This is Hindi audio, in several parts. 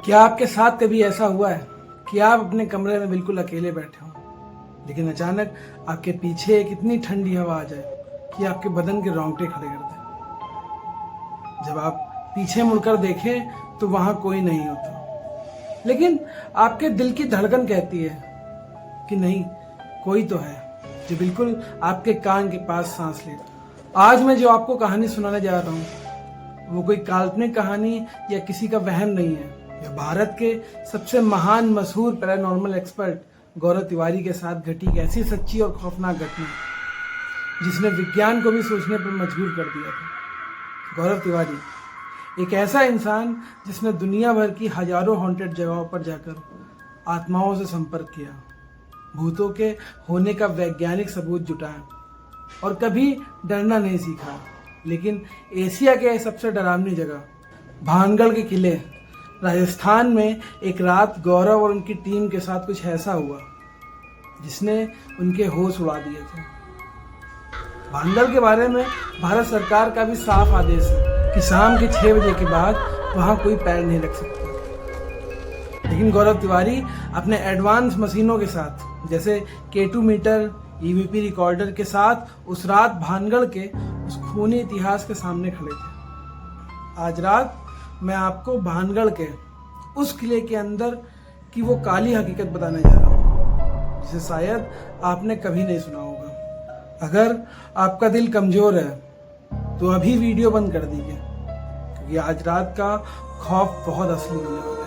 क्या आपके साथ कभी ऐसा हुआ है कि आप अपने कमरे में बिल्कुल अकेले बैठे हो, लेकिन अचानक आपके पीछे एक इतनी ठंडी हवा आ जाए कि आपके बदन के रोंगटे खड़े कर दे। जब आप पीछे मुड़कर देखें तो वहां कोई नहीं होता, लेकिन आपके दिल की धड़कन कहती है कि नहीं, कोई तो है जो बिल्कुल आपके कान के पास सांस लेता। आज मैं जो आपको कहानी सुनाने जा रहा हूँ वो कोई काल्पनिक कहानी या किसी का वहम नहीं है। यह भारत के सबसे महान मशहूर पैरानॉर्मल एक्सपर्ट गौरव तिवारी के साथ घटी एक ऐसी सच्ची और खौफनाक घटना जिसने विज्ञान को भी सोचने पर मजबूर कर दिया था। गौरव तिवारी एक ऐसा इंसान जिसने दुनिया भर की हजारों हॉन्टेड जगहों पर जाकर आत्माओं से संपर्क किया, भूतों के होने का वैज्ञानिक सबूत जुटाया और कभी डरना नहीं सीखा। लेकिन एशिया के सबसे डरावनी जगह भानगढ़ के किले राजस्थान में एक रात गौरव और उनकी टीम के साथ कुछ ऐसा हुआ जिसने उनके होश उड़ा दिए थे। भानगढ़ के बारे में भारत सरकार का भी साफ आदेश है कि शाम के 6 बजे के बाद वहां कोई पैर नहीं रख सकता। लेकिन गौरव तिवारी अपने एडवांस मशीनों के साथ जैसे K2 मीटर EVP रिकॉर्डर के साथ उस रात भानगढ़ के उस खूनी इतिहास के सामने खड़े थे। आज रात मैं आपको भानगढ़ के उस किले के अंदर की वो काली हकीकत बताने जा रहा हूँ जिसे शायद आपने कभी नहीं सुना होगा। अगर आपका दिल कमजोर है तो अभी वीडियो बंद कर दीजिए, क्योंकि आज रात का खौफ बहुत असली होने वाला है।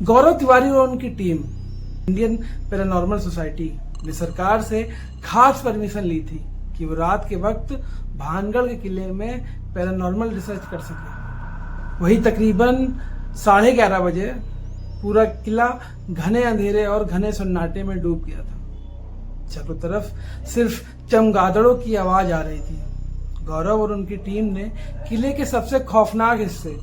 गौरव तिवारी और उनकी टीम इंडियन पैरानॉर्मल सोसाइटी ने सरकार से खास परमिशन ली थी कि वो रात के वक्त भानगढ़ के किले में पैरानॉर्मल रिसर्च कर सके। वही तकरीबन 11:30 बजे पूरा किला घने अंधेरे और घने सन्नाटे में डूब गया था। चारों तरफ सिर्फ चमगादड़ों की आवाज आ रही थी। गौरव और उनकी टीम ने किले के सबसे खौफनाक हिस्से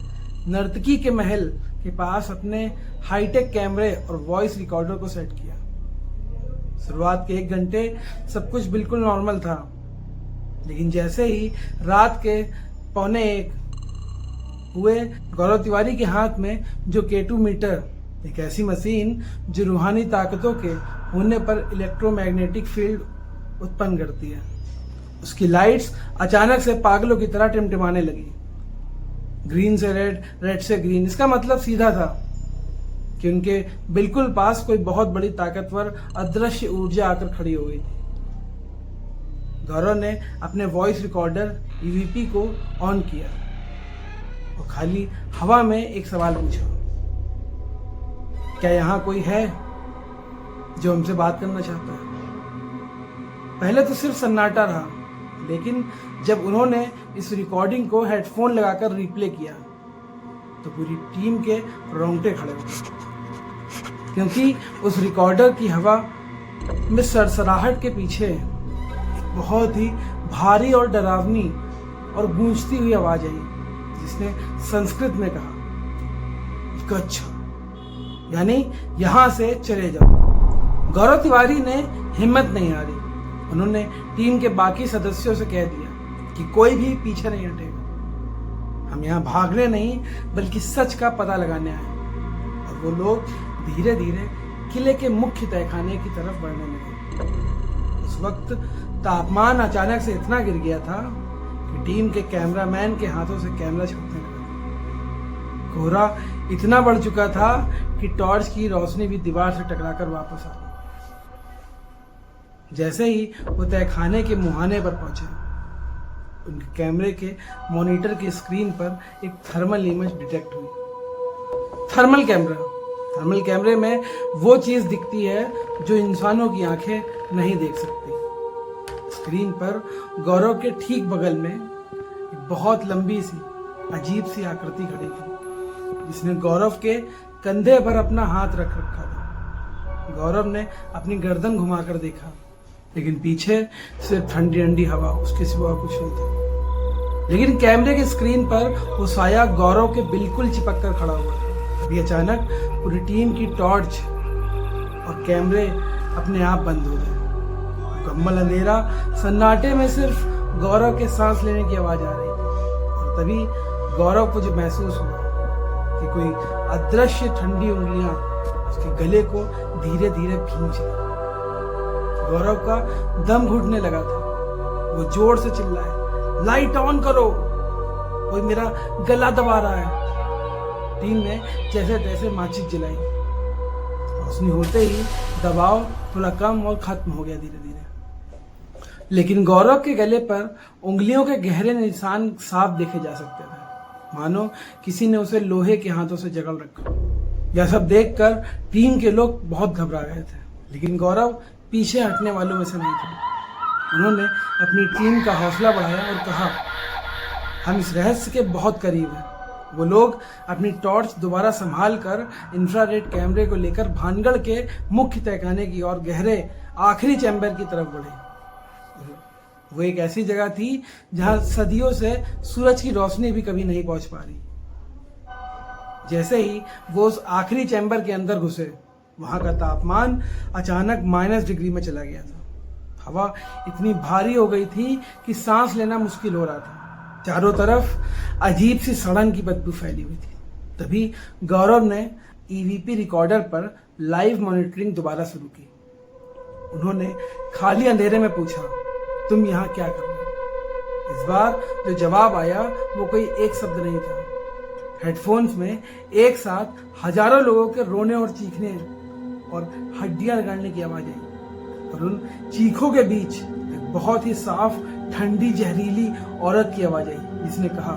नर्तकी के महल के पास अपने हाईटेक कैमरे और वॉइस रिकॉर्डर को सेट किया। शुरुआत के 1 घंटे सब कुछ बिल्कुल नॉर्मल था, लेकिन जैसे ही रात के 12:45 हुए, गौरव तिवारी के हाथ में जो K2 मीटर, एक ऐसी मशीन जो रूहानी ताकतों के होने पर इलेक्ट्रोमैग्नेटिक फील्ड उत्पन्न करती है, उसकी लाइट्स अचानक से पागलों की तरह टिमटिमाने लगी। ग्रीन से रेड, रेड से ग्रीन। इसका मतलब सीधा था कि उनके बिल्कुल पास कोई बहुत बड़ी ताकतवर अदृश्य ऊर्जा आकर खड़ी हो गई थी। गौरव ने अपने वॉइस रिकॉर्डर EVP को ऑन किया और खाली हवा में एक सवाल पूछा, क्या यहाँ कोई है जो हमसे बात करना चाहता है? पहले तो सिर्फ सन्नाटा रहा, लेकिन जब उन्होंने इस रिकॉर्डिंग को हेडफोन लगाकर रिप्ले किया तो पूरी टीम के रोंगटे खड़े हो गए, क्योंकि उस रिकॉर्डर की हवा में सरसराहट के पीछे एक बहुत ही भारी और डरावनी और गूंजती हुई आवाज आई जिसने संस्कृत में कहा, गच्छ, यानी यहां से चले जाओ। गौरव तिवारी ने हिम्मत नहीं हारी। उन्होंने टीम के बाकी सदस्यों से कह दिया कि कोई भी पीछे नहीं हटेगा। हम यहाँ भागने नहीं बल्कि सच का पता लगाने आए। और वो लोग धीरे धीरे किले के मुख्य तहखाने की तरफ बढ़ने लगे। उस वक्त तापमान अचानक से इतना गिर गया था कि टीम के कैमरामैन के हाथों से कैमरा छूटने लगा। कोहरा इतना बढ़ चुका था कि टॉर्च की रोशनी भी दीवार से टकराकर वापस आ गई। जैसे ही वो तहखाने के मुहाने पर पहुंचे, उनके कैमरे के मॉनिटर की स्क्रीन पर एक थर्मल इमेज डिटेक्ट हुई। थर्मल कैमरे में वो चीज दिखती है जो इंसानों की आंखें नहीं देख सकती। स्क्रीन पर गौरव के ठीक बगल में एक बहुत लंबी सी अजीब सी आकृति खड़ी थी, जिसने गौरव के कंधे पर अपना हाथ रख रखा था। गौरव ने अपनी गर्दन घुमाकर देखा, लेकिन पीछे सिर्फ ठंडी ठंडी हवा, उसके सिवा कुछ नहीं था। लेकिन कैमरे की स्क्रीन पर वो साया गौरव के बिल्कुल चिपक कर खड़ा हुआ था। अभी अचानक पूरी टीम की टॉर्च और कैमरे अपने आप बंद हो गए। मुकम्मल अंधेरा, सन्नाटे में सिर्फ गौरव के सांस लेने की आवाज आ रही थी। और तभी गौरव को जब महसूस हुआ कि कोई अदृश्य ठंडी उंगलियां उसके गले को धीरे धीरे भींच रही। गौरव का दम घुटने लगा था। वो जोर से चिल्लाए, लाइट ऑन करो, कोई मेरा गला दबा रहा है। टीम ने जैसे तैसे माचिस जलाई। रोशनी होते ही दबाव थोड़ा कम और खत्म हो गया धीरे धीरे। लेकिन गौरव के गले पर उंगलियों के गहरे निशान साफ देखे जा सकते थे, मानो किसी ने उसे लोहे के हाथों से जकड़ रखा। यह सब देखकर टीम के लोग बहुत घबरा गए थे, लेकिन गौरव पीछे हटने वालों में से नहीं था। उन्होंने अपनी टीम का हौसला बढ़ाया और कहा, हम इस रहस्य के बहुत करीब हैं। वो लोग अपनी टॉर्च दोबारा संभाल कर इंफ्रारेड कैमरे को लेकर भानगढ़ के मुख्य तहखाने की ओर गहरे आखिरी चैम्बर की तरफ बढ़े। वो एक ऐसी जगह थी जहां सदियों से सूरज की रोशनी भी कभी नहीं पहुंच पा रही। जैसे ही वो उस आखिरी चैम्बर के अंदर घुसे, वहां का तापमान अचानक -डिग्री में चला गया था। हवा इतनी भारी हो गई थी कि सांस लेना मुश्किल हो रहा था। चारों तरफ अजीब सी सड़न की बदबू फैली हुई थी। तभी गौरव ने ईवीपी रिकॉर्डर पर लाइव मॉनिटरिंग दोबारा शुरू की। उन्होंने खाली अंधेरे में पूछा, तुम यहाँ क्या कर रहे हो? इस बार जो जवाब आया वो कोई एक शब्द नहीं था। हेडफोन्स में एक साथ हजारों लोगों के रोने और चीखने और हड्डियां रगड़ने की आवाज आई, और उन चीखों के बीच एक बहुत ही साफ, ठंडी, जहरीली औरत की आवाज आई, जिसने कहा,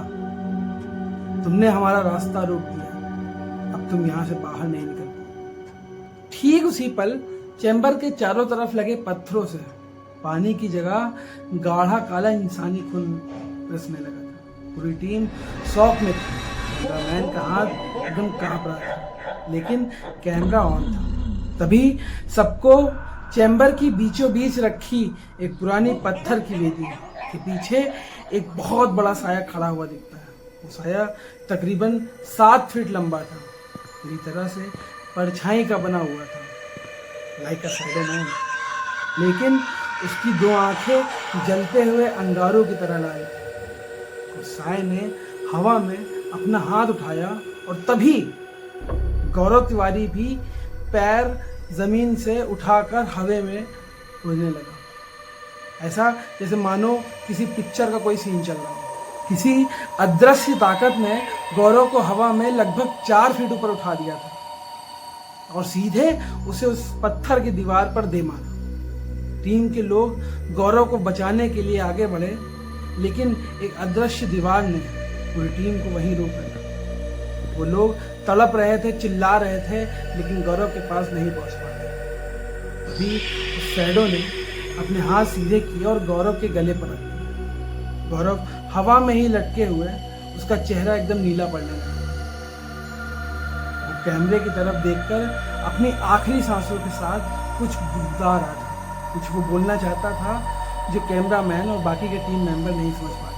तुमने हमारा रास्ता रोक दिया, अब तुम यहां से बाहर नहीं निकल। ठीक उसी पल चैम्बर के चारों तरफ लगे पत्थरों से पानी की जगह गाढ़ा काला इंसानी खून रिसने लगा था। पूरी टीम शॉक में थी। कैमरामैन का हाथ एकदम कांप रहा था, लेकिन कैमरा ऑन था। तभी सबको चैम्बर की बीचों बीच रखी एक पुरानी पत्थर की वेदी के पीछे एक बहुत बड़ा साया खड़ा हुआ दिखता है। वो साया तकरीबन 7 फीट लंबा था, पूरी तरह से परछाई का बना हुआ था, लाइक अ शैडो मैन। लेकिन उसकी 2 आंखें जलते हुए अंगारों की तरह लाल थी। उस साये ने हवा में अपना हाथ उठाया और तभी गौरव तिवारी भी पैर जमीन से उठाकर हवा में उड़ने लगा। ऐसा जैसे मानो किसी पिक्चर का कोई सीन चल रहा हो। किसी अदृश्य ताकत ने गौरव को हवा में लगभग 4 फीट ऊपर उठा दिया था और सीधे उसे उस पत्थर की दीवार पर दे मारा। टीम के लोग गौरव को बचाने के लिए आगे बढ़े, लेकिन एक अदृश्य दीवार ने पूरी टीम को वहीं रोक लिया। वो लोग तड़प रहे थे, चिल्ला रहे थे, लेकिन गौरव के पास नहीं पहुंच पा रहे। तभी उस शैडो ने अपने हाथ सीधे किए और गौरव के गले पर रख दिए। गौरव हवा में ही लटके हुए, उसका चेहरा एकदम नीला पड़ने लगा। वो कैमरे की तरफ देखकर अपनी आखिरी सांसों के साथ कुछ बुदबुदा रहा था, कुछ वो बोलना चाहता था जो कैमरामैन और बाकी के टीम मेंबर नहीं समझ पा रहे।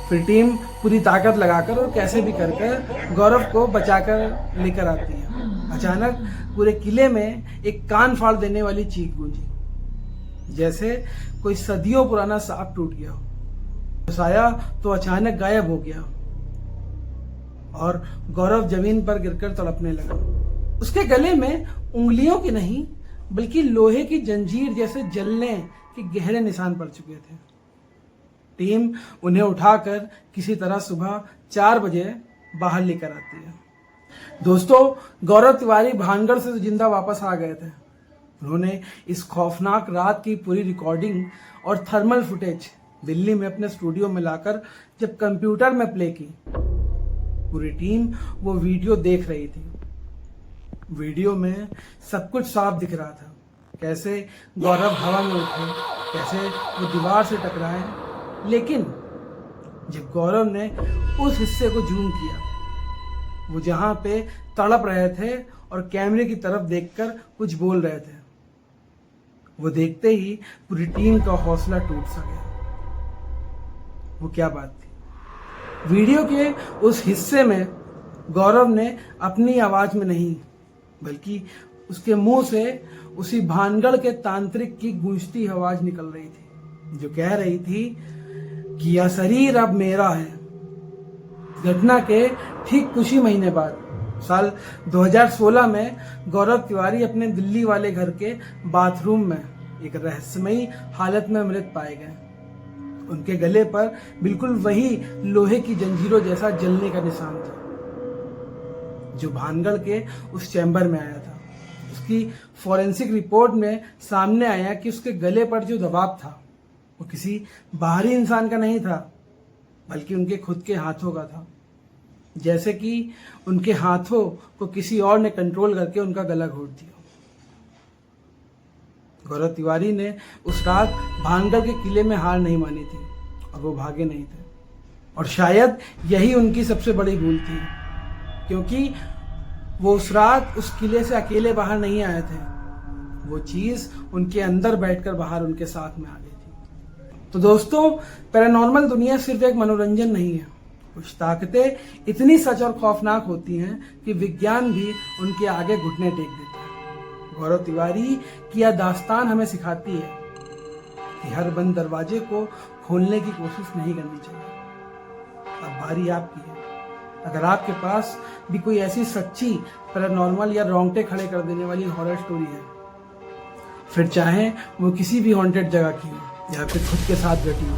फिर टीम पूरी ताकत लगाकर और कैसे भी कर गौरव को बचाकर लेकर आती है। अचानक पूरे किले में एक कान फाड़ देने वाली चीख गूंजी, जैसे कोई सदियों पुराना सांप टूट गया हो। साया तो अचानक गायब हो गया और गौरव जमीन पर गिरकर तड़पने लगा। उसके गले में उंगलियों की नहीं बल्कि लोहे की जंजीर जैसे जलने के गहरे निशान पड़ चुके थे। टीम उन्हें उठाकर किसी तरह सुबह 4 बजे बाहर लेकर आती है। दोस्तों, गौरव तिवारी भानगढ़ से जिंदा वापस आ गए थे। उन्होंने इस खौफनाक रात की पूरी रिकॉर्डिंग और थर्मल फुटेज दिल्ली में अपने स्टूडियो में लाकर जब कंप्यूटर में प्ले की, पूरी टीम वो वीडियो देख रही थी। वीडियो में सब कुछ साफ दिख रहा था, कैसे गौरव हवा में उठे, कैसे वो दीवार से टकराए। लेकिन जब गौरव ने उस हिस्से को जूम किया, वो जहां पे तड़प रहे थे और कैमरे की तरफ देखकर कुछ बोल रहे थे, वो देखते ही पूरी टीम का हौसला टूट सा गया। वो क्या बात थी? वीडियो के उस हिस्से में गौरव ने अपनी आवाज में नहीं बल्कि उसके मुंह से उसी भानगढ़ के तांत्रिक की गूंजती आवाज निकल रही थी, जो कह रही थी कि यह शरीर अब मेरा है। घटना के ठीक कुछ ही महीने बाद साल 2016 में गौरव तिवारी अपने दिल्ली वाले घर के बाथरूम में एक रहस्यमयी हालत में मृत पाए गए। उनके गले पर बिल्कुल वही लोहे की जंजीरों जैसा जलने का निशान था जो भानगढ़ के उस चैम्बर में आया था। उसकी फॉरेंसिक रिपोर्ट में सामने आया कि उसके गले पर जो दबाव था वो किसी बाहरी इंसान का नहीं था, बल्कि उनके खुद के हाथों का था। जैसे कि उनके हाथों को किसी और ने कंट्रोल करके उनका गला घोट दिया। गौरव तिवारी ने उस रात भानगढ़ के किले में हार नहीं मानी थी और वो भागे नहीं थे। और शायद यही उनकी सबसे बड़ी भूल थी, क्योंकि वो उस रात उस किले से अकेले बाहर नहीं आए थे। वो चीज उनके अंदर बैठकर बाहर उनके साथ में आ गई थी। तो दोस्तों, पैरानॉर्मल दुनिया सिर्फ एक मनोरंजन नहीं है। कुछ ताकतें इतनी सच और खौफनाक होती हैं कि विज्ञान भी उनके आगे घुटने टेक देता है। गौरव तिवारी की यह दास्तान हमें सिखाती है कि हर बंद दरवाजे को खोलने की कोशिश नहीं करनी चाहिए। अब बारी आपकी है। अगर आपके पास भी कोई ऐसी सच्ची, पैरानॉर्मल या रोंगटे खड़े कर देने वाली हॉरर स्टोरी है, फिर चाहे वो किसी भी हॉन्टेड जगह की हो या फिर खुद के साथ घटी हो,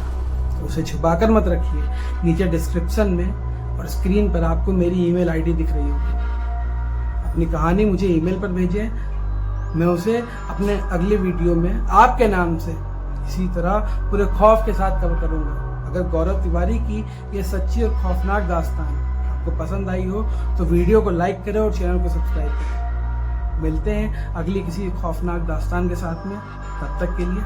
तो उसे छुपाकर मत रखिए। नीचे डिस्क्रिप्शन में और स्क्रीन पर आपको मेरी ईमेल आईडी दिख रही होगी। अपनी कहानी मुझे ईमेल पर भेजें, मैं उसे अपने अगले वीडियो में आपके नाम से इसी तरह पूरे खौफ के साथ कवर करूंगा। अगर गौरव तिवारी की ये सच्ची और खौफनाक दास्तान आपको पसंद आई हो तो वीडियो को लाइक करें और चैनल को सब्सक्राइब करें। मिलते हैं अगली किसी खौफनाक दास्तान के साथ में। तब तक के लिए